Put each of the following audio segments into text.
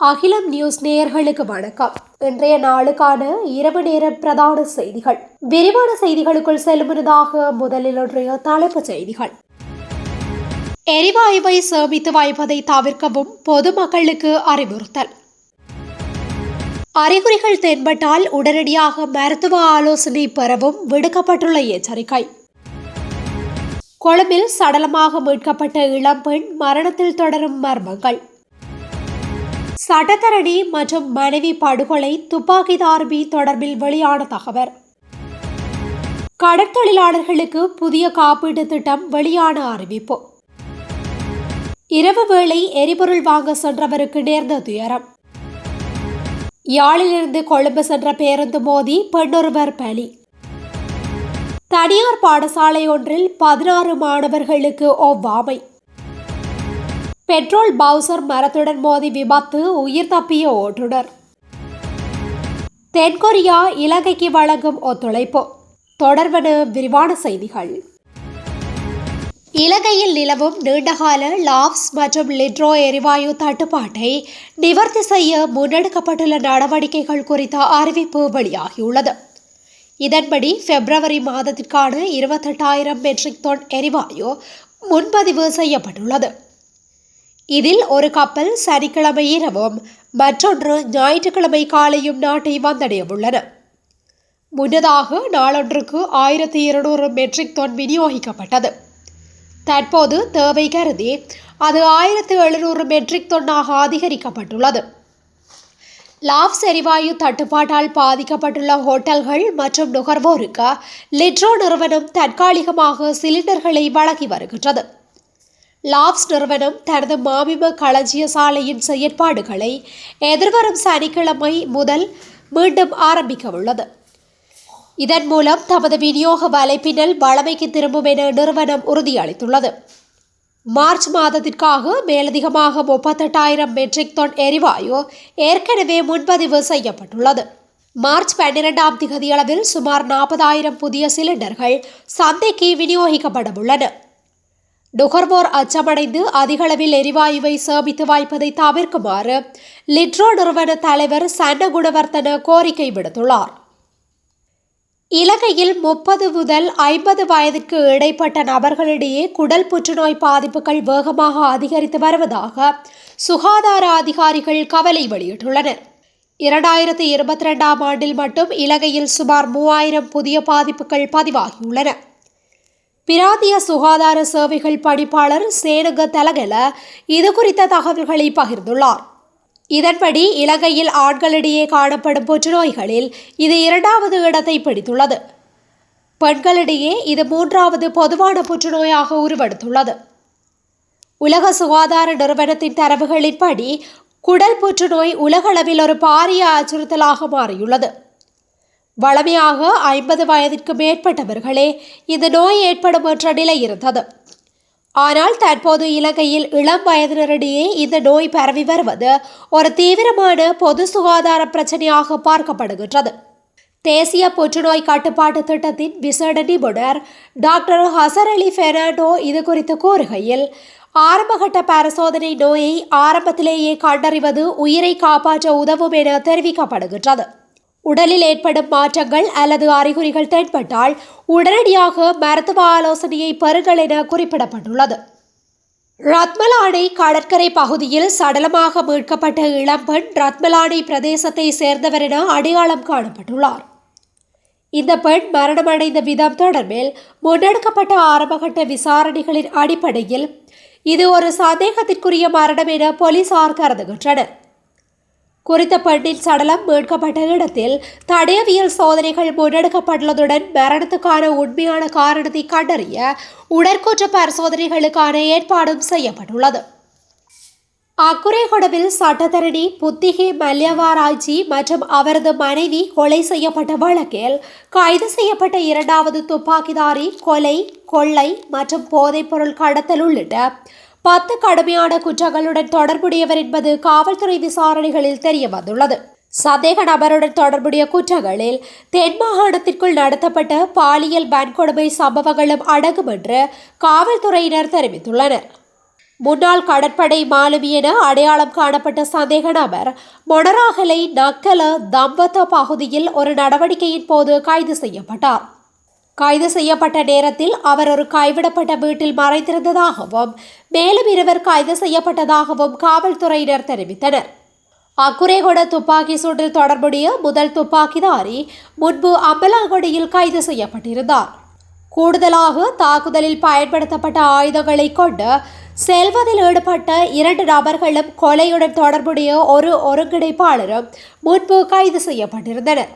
அகிலம் நியூஸ் நேயர்களுக்கு வணக்கம். இன்றைய நாளுக்கான இரவு நேர பிரதான செய்திகள். விரிவான செய்திகளுக்குள் செல்லும் முன்னதாக முதலில் இன்றைய தலைப்புச் செய்திகள். எரிவாயுவை சேமித்து வைப்பதை தவிர்க்கவும் பொதுமக்களுக்கு அறிவுறுத்தல். அறிகுறிகள் தென்பட்டால் உடனடியாக மருத்துவ ஆலோசனை பெறவும் விடுக்கப்பட்டுள்ள எச்சரிக்கை. கொழும்பில் சடலமாக மீட்கப்பட்ட இளம்பெண் மரணத்தில் தொடரும் மர்மங்கள். சட்டத்தரணி மற்றும் மனைவி படுகொலை துப்பாக்கிதாரி தொடர்பில் வெளியான தகவல். கடற்தொழிலாளர்களுக்கு புதிய காப்பீட்டு திட்டம் வெளியான அறிவிப்பு. இரவு வேளை எரிபொருள் வாங்க சென்றவருக்கு நேர்ந்த துயரம். யாழிலிருந்து கொழும்பு சென்ற பேருந்து மோதி பெண்ணொருவர் பலி. தனியார் பாடசாலை ஒன்றில் 16 மாணவர்களுக்கு ஒவ்வாமை. பெட்ரோல் பவுசர் மரத்துடன் மோதி விபத்து, உயிர் தப்பிய ஓட்டுநர். தென்கொரியா இலங்கைக்கு வழங்கும் ஒத்துழைப்பு தொடர்பான விரிவான செய்திகள். இலங்கையில் நிலவும் நீண்டகால லாப்ஸ் மற்றும் லிட்ரோ எரிவாயு தட்டுப்பாட்டை நிவர்த்தி செய்ய முன்னெடுக்கப்பட்டுள்ள நடவடிக்கைகள் குறித்த அறிவிப்பு வெளியாகியுள்ளது. இதன்படி பிப்ரவரி மாதத்திற்கான 28,000 மெட்ரிக் டன் எரிவாயு முன்பதிவு செய்யப்பட்டுள்ளது. இதில் ஒரு கப்பல் சனிக்கிழமை இரவும் மற்றொன்று ஞாயிற்றுக்கிழமை காலையும் நாட்டை வந்தடைய உள்ளன. முன்னதாக நாளொன்றுக்கு 1200 மெட்ரிக் டன் விநியோகிக்கப்பட்டது. தற்போது தேவை கருதி அது 1700 மெட்ரிக் டன்னாக அதிகரிக்கப்பட்டுள்ளது. லாப்ஸ் எரிவாயு தட்டுப்பாட்டால் பாதிக்கப்பட்டுள்ள ஹோட்டல்கள் மற்றும் நுகர்வோருக்கு லிட்ரோ நிறுவனம் தற்காலிகமாக சிலிண்டர்களை வழங்கி வருகின்றது. லாப்ஸ் நிறுவனம் தனது மாமிம களஞ்சிய சாலையின் செயற்பாடுகளை எதிர்வரும் சனிக்கிழமை முதல் மீண்டும் ஆரம்பிக்க உள்ளது. இதன் மூலம் தமது விநியோக வலைப்பின்னல் வழமைக்கு திரும்பும் என நிறுவனம் உறுதியளித்துள்ளது. மார்ச் மாதத்திற்காக மேலதிகமாக 38,000 மெட்ரிக் டன் எரிவாயு ஏற்கனவே முன்பதிவு செய்யப்பட்டுள்ளது. மார்ச் 12ஆம் திகதியளவில் சுமார் 40,000 புதிய சிலிண்டர்கள் சந்தைக்கு விநியோகிக்கப்பட உள்ளன. நுகர்வோர் அச்சமடைந்து அதிகளவில் எரிவாயுவை சேமித்து வைப்பதை தவிர்க்குமாறு லிட்ரோ நிறுவன தலைவர் சன்ன குணவர்த்தன கோரிக்கை விடுத்துள்ளார். இலங்கையில் 30 முதல் 50 வயதிற்கு இடைப்பட்ட நபர்களிடையே குடல் புற்றுநோய் பாதிப்புகள் வேகமாக அதிகரித்து வருவதாக சுகாதார அதிகாரிகள் கவலை வெளியிட்டுள்ளனர். 2022ஆம் ஆண்டில் மட்டும் இலங்கையில் சுமார் 3000 புதிய பாதிப்புகள் பதிவாகியுள்ளன. பிராந்திய சுகாதார சேவைகள் பணிப்பாளர் சேனக தலகல இது குறித்த தகவல்களை பகிர்ந்துள்ளார். இதன்படி இலங்கையில் ஆண்களிடையே காணப்படும் புற்றுநோய்களில் இது 2வது இடத்தை பிடித்துள்ளது. பெண்களிடையே இது 3வது பொதுவான புற்றுநோயாக உருவெடுத்துள்ளது. உலக சுகாதார நிறுவனத்தின் தரவுகளின்படி குடல் புற்றுநோய் உலகளவில் ஒரு பாரிய அச்சுறுத்தலாக மாறியுள்ளது. வழமையாக 50 வயதிற்கு மேற்பட்டவர்களே இந்த நோய் ஏற்படும் என்ற நிலை இருந்தது. ஆனால் தற்போது இலங்கையில் இளம் வயதினரிடையே இந்த நோய் பரவி வருவது ஒரு தீவிரமான பொது சுகாதார பிரச்சனையாக பார்க்கப்படுகின்றது. தேசிய புற்றுநோய் கட்டுப்பாட்டு திட்டத்தின் விசேட நிபுணர் டாக்டர் ஹசர் அலி பெர்னாண்டோ இது குறித்து கூறுகையில், ஆரம்பகட்ட பரிசோதனை நோயை ஆரம்பத்திலேயே கண்டறிவது உயிரை காப்பாற்ற உதவும் என தெரிவிக்கப்படுகின்றது. உடலில் ஏற்படும் மாற்றங்கள் அல்லது அறிகுறிகள் தென்பட்டால் உடனடியாக மருத்துவ ஆலோசனையை பெறுங்கள் என குறிப்பிடப்பட்டுள்ளது. ரத்மலானை கடற்கரை பகுதியில் சடலமாக மீட்கப்பட்ட இளம்பெண் ரத்மலானை பிரதேசத்தை சேர்ந்தவர் என அடையாளம் காணப்பட்டுள்ளார். இந்த பெண் மரணமடைந்த விதம் தொடர்பில் முன்னெடுக்கப்பட்ட ஆரம்பகட்ட விசாரணைகளின் அடிப்படையில் இது ஒரு சந்தேகத்திற்குரிய மரணம் என போலீசார் கருதுகின்றனர். குறித்த பெண்ணின் சடலம் மீட்கப்பட்ட இடத்தில் தடயவியல் சோதனைகள் முன்னெடுக்கப்பட்டுள்ளதுடன் மரணத்துக்கான உண்மையான காரணத்தை கண்டறிய உடற்கூற்று பரிசோதனைகளுக்கான ஏற்பாடும் செய்யப்பட்டுள்ளது. அக்குரேகொடவில் சட்டத்தரணி புத்திகே மல்யவாராய்ச்சி மற்றும் அவரது மனைவி கொலை செய்யப்பட்ட வழக்கில் கைது செய்யப்பட்ட 2வது துப்பாக்கிதாரி கொலை, கொள்ளை மற்றும் போதைப்பொருள் கடத்தல் உள்ளிட்ட 10 கடுமையான குற்றங்களுடன் தொடர்புடையவர் என்பது காவல்துறை விசாரணைகளில் தெரிய வந்துள்ளது. சந்தேக நபருடன் தொடர்புடைய குற்றங்களில் தென் மாகாணத்திற்குள் நடத்தப்பட்ட பாலியல் வன்கொடுமை சம்பவங்களும் அடங்கும் என்று காவல்துறையினர் தெரிவித்துள்ளனர். முன்னாள் கடற்படை மாலுமி என அடையாளம் காணப்பட்ட சந்தேக நபர் மொனராகலை நக்கல தம்பத்த பகுதியில் ஒரு நடவடிக்கையின் போது கைது செய்யப்பட்டார். கைது செய்யப்பட்ட நேரத்தில் அவர் ஒரு கைவிடப்பட்ட வீட்டில் மறைந்திருந்ததாகவும் மேலும் இருவர் கைது செய்யப்பட்டதாகவும் காவல்துறையினர் தெரிவித்தனர். அக்குரேகொட துப்பாக்கி சூட்டில் தொடர்புடைய முதல் துப்பாக்கிதாரி முன்பு அம்பலாங்கொடியில் கைது செய்யப்பட்டிருந்தார். கூடுதலாக தாக்குதலில் பயன்படுத்தப்பட்ட ஆயுதங்களை கொண்டு செல்வதில் ஈடுபட்ட 2 நபர்களும் கொலையுடன் தொடர்புடைய ஒரு ஒருங்கிணைப்பாளரும் முன்பு கைது செய்யப்பட்டிருந்தனர்.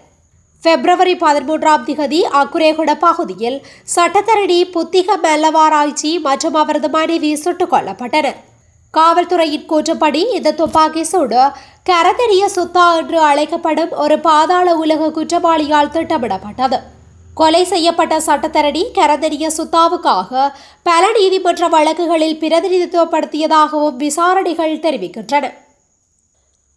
பிப்ரவரி 13 அக்குரேகொட பகுதியில் சட்டத்தரணி புத்திக மெல்லவாராய்ச்சி மற்றும் அவரது மனைவி சுட்டுக் கொல்லப்பட்டனர். காவல்துறையின் கூற்றுப்படி இந்த துப்பாக்கி சூடு கரதெரிய சுத்தா என்று அழைக்கப்படும் ஒரு பாதாள உலக குற்றவாளியால் திட்டமிடப்பட்டது. கொலை செய்யப்பட்ட சட்டத்தரணி கரதெரிய சுத்தாவுக்காக பல நீதிமன்ற வழக்குகளில் பிரதிநிதித்துவப்படுத்தியதாகவும் விசாரணைகள் தெரிவிக்கின்றன.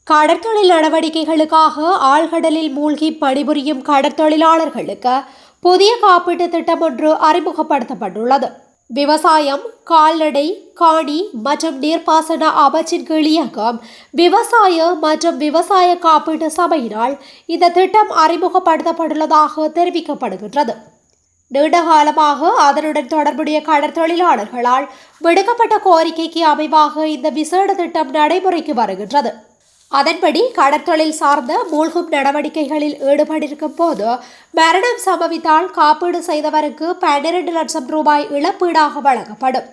கடற்தொழில் நடவடிக்கைகளுக்காக ஆழ்கடலில் மூழ்கி பணிபுரியும் கடற்தொழிலாளர்களுக்கு புதிய காப்பீட்டு திட்டம் ஒன்று அறிமுகப்படுத்தப்பட்டுள்ளது. விவசாயம், கால்நடை, காணி மற்றும் நீர்ப்பாசன அமைச்சின் கீழ் இயக்கம் விவசாய மற்றும் விவசாய காப்பீட்டு சபையினால் இந்த திட்டம் அறிமுகப்படுத்தப்பட்டுள்ளதாக தெரிவிக்கப்படுகின்றது. நீண்டகாலமாக அதனுடன் தொடர்புடைய கடற்தொழிலாளர்களால் விடுக்கப்பட்ட கோரிக்கைக்கு அமைவாக இந்த விசேட திட்டம் நடைமுறைக்கு வருகின்றது. அதன்படி கடற்தொழில் சார்ந்த மூழ்கும் நடவடிக்கைகளில் ஈடுபட்டிருக்கும் போது மரணம் சம்பவித்தால் காப்பீடு செய்தவருக்கு 12 லட்சம் ரூபாய் இழப்பீடாக வழங்கப்படும்.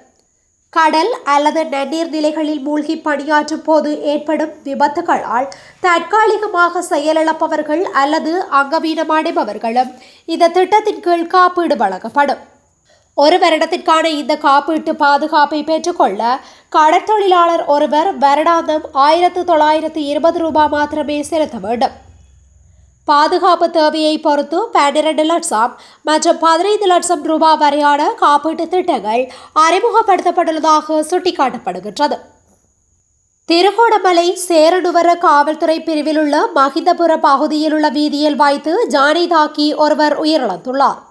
கடல் அல்லது நன்னீர் நிலைகளில் மூழ்கி பணியாற்றும் போது ஏற்படும் விபத்துகளால் தற்காலிகமாக செயலிழப்பவர்கள் அல்லது அங்கவீனமடைபவர்களும் இந்த திட்டத்தின் கீழ் காப்பீடு வழங்கப்படும். ஒரு வருடத்திற்கான இந்த காப்பீட்டு பாதுகாப்பை பெற்றுக்கொள்ள கடற்தொழிலாளர் ஒருவர் வருடாந்தம் 1920 ரூபாய் மாத்திரமே செலுத்த வேண்டும். பாதுகாப்பு தேவையை பொறுத்து 12 லட்சம் மற்றும் 15 லட்சம் ரூபாய் வரையான காப்பீட்டு திட்டங்கள் அறிமுகப்படுத்தப்பட்டுள்ளதாக சுட்டிக்காட்டப்படுகின்றது. திருகோணமலை சேரனுவர காவல்துறை பிரிவில் உள்ள மகிந்தபுர பகுதியில் உள்ள வீதியில் வைத்து ஜானை தாக்கி ஒருவர் உயிரிழந்துள்ளார்.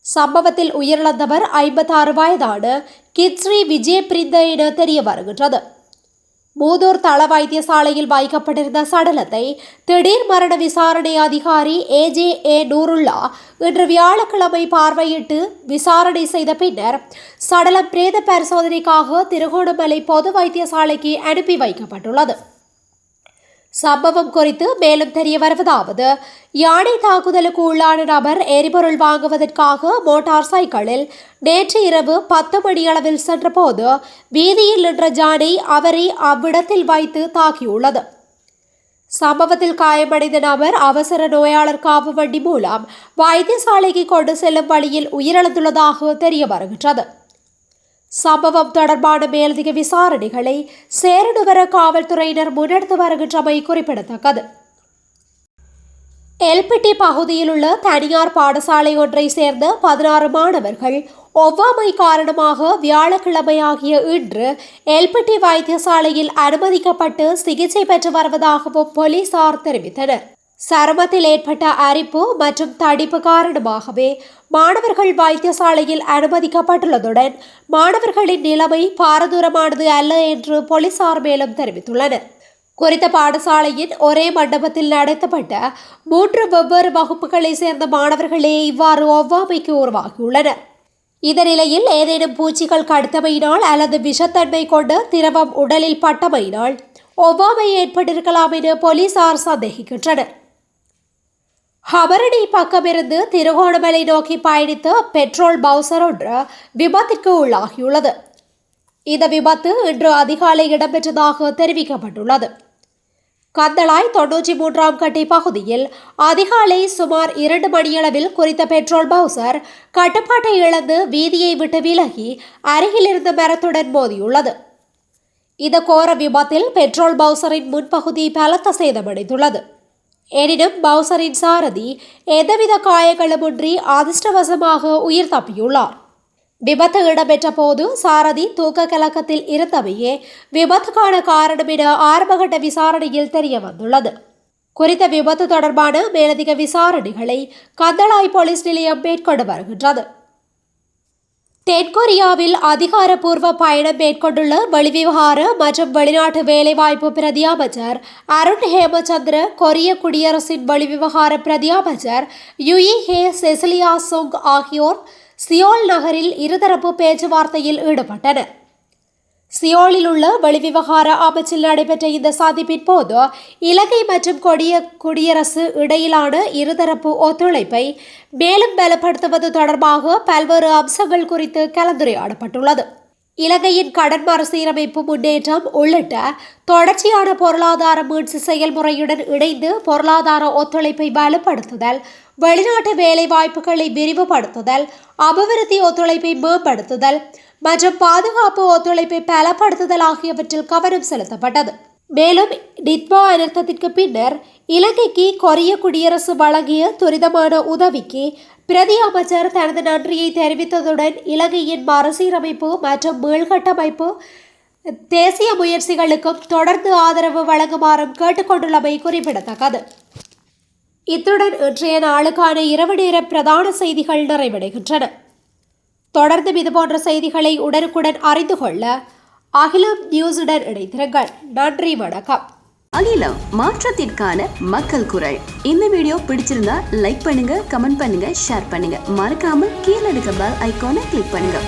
சம்பவத்தில் உயிரிழந்தவர் 56 வயதான கித்ஸ்ரீ விஜயபிரிந்த என தெரிய வருகின்றது. மூதூர் தள வைத்தியசாலையில் வைக்கப்பட்டிருந்த சடலத்தை திடீர் மரண விசாரணை அதிகாரி AJA நூருல்லா இன்று வியாழக்கிழமை பார்வையிட்டு விசாரணை செய்த பின்னர் சடலம் பிரேத பரிசோதனைக்காக திருகோணமலை பொது வைத்தியசாலைக்கு அனுப்பி வைக்கப்பட்டுள்ளது. சம்பவம் குறித்து மேலும் தெரிய வருவதாவது, யானை தாக்குதலுக்கு உள்ளான நபர் எரிபொருள் வாங்குவதற்காக மோட்டார் சைக்கிளில் நேற்று இரவு 10 மணியளவில் சென்றபோது வீதியில் நின்ற ஜானை அவரை அவ்விடத்தில் வைத்து தாக்கியுள்ளது. சம்பவத்தில் காயமடைந்த நபர் அவசர நோயாளர் காவு வண்டி மூலம் வைத்தியசாலைக்கு கொண்டு செல்லும் வழியில் உயிரிழந்துள்ளதாக தெரிய வருகின்றது. சம்பவம் தொடர்பான மேலதிக விசாரணைகளை சேரனுவர காவல்துறையினர் முன்னெடுத்து வருகின்றமை குறிப்பிடத்தக்கது. எல்பிட்டி பகுதியில் உள்ள தனியார் பாடசாலை ஒன்றை சேர்ந்த 16 மாணவர்கள் ஒவ்வாமை காரணமாக வியாழக்கிழமை ஆகிய இன்று எல்பிட்டி வைத்தியசாலையில் அனுமதிக்கப்பட்டு சிகிச்சை பெற்று வருவதாகவும் போலீசார் தெரிவித்தனர். சருமத்தில் ஏற்பட்ட அரிப்பு மற்றும் தடிப்பு காரணமாகவே மாணவர்கள் வைத்தியசாலையில் அனுமதிக்கப்பட்டுள்ளதுடன் மாணவர்களின் நிலைமை பாரதூரமானது அல்ல என்று போலீசார் மேலும் தெரிவித்துள்ளனர். குறித்த பாடசாலையின் ஒரே மண்டபத்தில் நடத்தப்பட்ட 3 வெவ்வேறு வகுப்புகளை சேர்ந்த மாணவர்களே இவ்வாறு ஒவ்வாமைக்கு உருவாகியுள்ளனர். இந்த நிலையில் ஏதேனும் பூச்சிகள் கடித்தமையினால் அல்லது விஷத்தன்மை கொண்ட திரவம் உடலில் பட்டமையினால் ஒவ்வாமை ஏற்பட்டிருக்கலாம் என போலீசார் சந்தேகிக்கின்றனர். ஹபரணி பக்கமிருந்து திருகோணமலை நோக்கி பயணித்த பெட்ரோல் பவுசர் ஒன்று விபத்திற்கு உள்ளாகியுள்ளது. இந்த விபத்து இன்று அதிகாலை இடம்பெற்றதாக தெரிவிக்கப்பட்டுள்ளது. கந்தளாய் 93ஆம் கட்டி பகுதியில் அதிகாலை சுமார் 2 மணியளவில் குறித்த பெட்ரோல் பவுசர் கட்டுப்பாட்டை இழந்து வீதியை விட்டு விலகி அருகில் இருந்த மரத்துடன் மோதியுள்ளது. இந்த கோர விபத்தில் பெட்ரோல் பவுசரின் முன்பகுதி பலத்த சேதமடைந்துள்ளது. எனினும் பவுசரின் சாரதி எந்தவித காயங்களுமின்றி அதிர்ஷ்டவசமாக உயிர் தப்பியுள்ளார். விபத்து இடம்பெற்ற போது சாரதி தூக்க கலக்கத்தில் இருந்தவையே விபத்துக்கான காரணம் என ஆரம்பகட்ட விசாரணையில் தெரிய வந்துள்ளது. குறித்த விபத்து தொடர்பான மேலதிக விசாரணைகளை கந்தளாய் போலீஸ் நிலையம் மேற்கொண்டு வருகின்றது. தென்கொரியாவில் அதிகாரப்பூர்வ பயணம் மேற்கொண்டுள்ள வெளிவிவகார மற்றும் வெளிநாட்டு வேலைவாய்ப்பு பிரதி அமைச்சர் அருண் ஹேமச்சந்திர கொரிய குடியரசின் வெளிவிவகார பிரதி அமைச்சர் யுயி ஹே செசிலியா சுங் ஆகியோர் சியோல் நகரில் இருதரப்பு பேச்சுவார்த்தையில் ஈடுபட்டனர். சியோலில் உள்ள வெளிவிவகார அமைச்சில் நடைபெற்ற இந்த சந்திப்பின் போது இலங்கை மற்றும் குடியரசு இடையிலான இருதரப்பு ஒத்துழைப்பை மேலும் பலப்படுத்துவது தொடர்பாக பல்வேறு அம்சங்கள் குறித்து கலந்துரையாடப்பட்டுள்ளது. இலங்கையின் கடன் மறுசீரமைப்பு முன்னேற்றம் உள்ளிட்ட தொடர்ச்சியான பொருளாதார மீட்சி செயல்முறையுடன் இணைந்து பொருளாதார ஒத்துழைப்பை வலுப்படுத்துதல், வெளிநாட்டு வேலைவாய்ப்புகளை விரிவுபடுத்துதல், அபிவிருத்தி ஒத்துழைப்பை மேம்படுத்துதல் மற்றும் பாதுகாப்பு ஒத்துழைப்பை பலப்படுத்துதல் ஆகியவற்றில் கவனம் செலுத்தப்பட்டது. மேலும் டிட்வா அனர்த்தத்திற்கு பின்னர் இலங்கைக்கு கொரிய குடியரசு வழங்கிய துரிதமான உதவிக்கு பிரதி அமைச்சர் தனது நன்றியை தெரிவித்ததுடன் இலங்கையின் மறுசீரமைப்பு மற்றும் மீள்கட்டமைப்பு தேசிய முயற்சிகளுக்கும் தொடர்ந்து ஆதரவு வழங்குமாறும் கேட்டுக்கொண்டுள்ளமை குறிப்பிடத்தக்கது. இத்துடன் இன்றைய நாளுக்கான இரவு நேர பிரதான செய்திகள் நிறைவடைகின்றன. தொடர்ந்து இதுபோன்ற செய்திகளை உடனுக்குடன் அறிந்து கொள்ள அகிலம் நியூஸுடன் இணைந்திருங்கள். நன்றி, வணக்கம். அகிலம், மாற்றத்திற்கான மக்கள் குரல். இந்த வீடியோ பிடிச்சிருந்தா லைக் பண்ணுங்க, கமெண்ட் பண்ணுங்க, ஷேர் பண்ணுங்க. மறக்காம கீழே இருக்க பெல் ஐகானை கிளிக் பண்ணுங்க.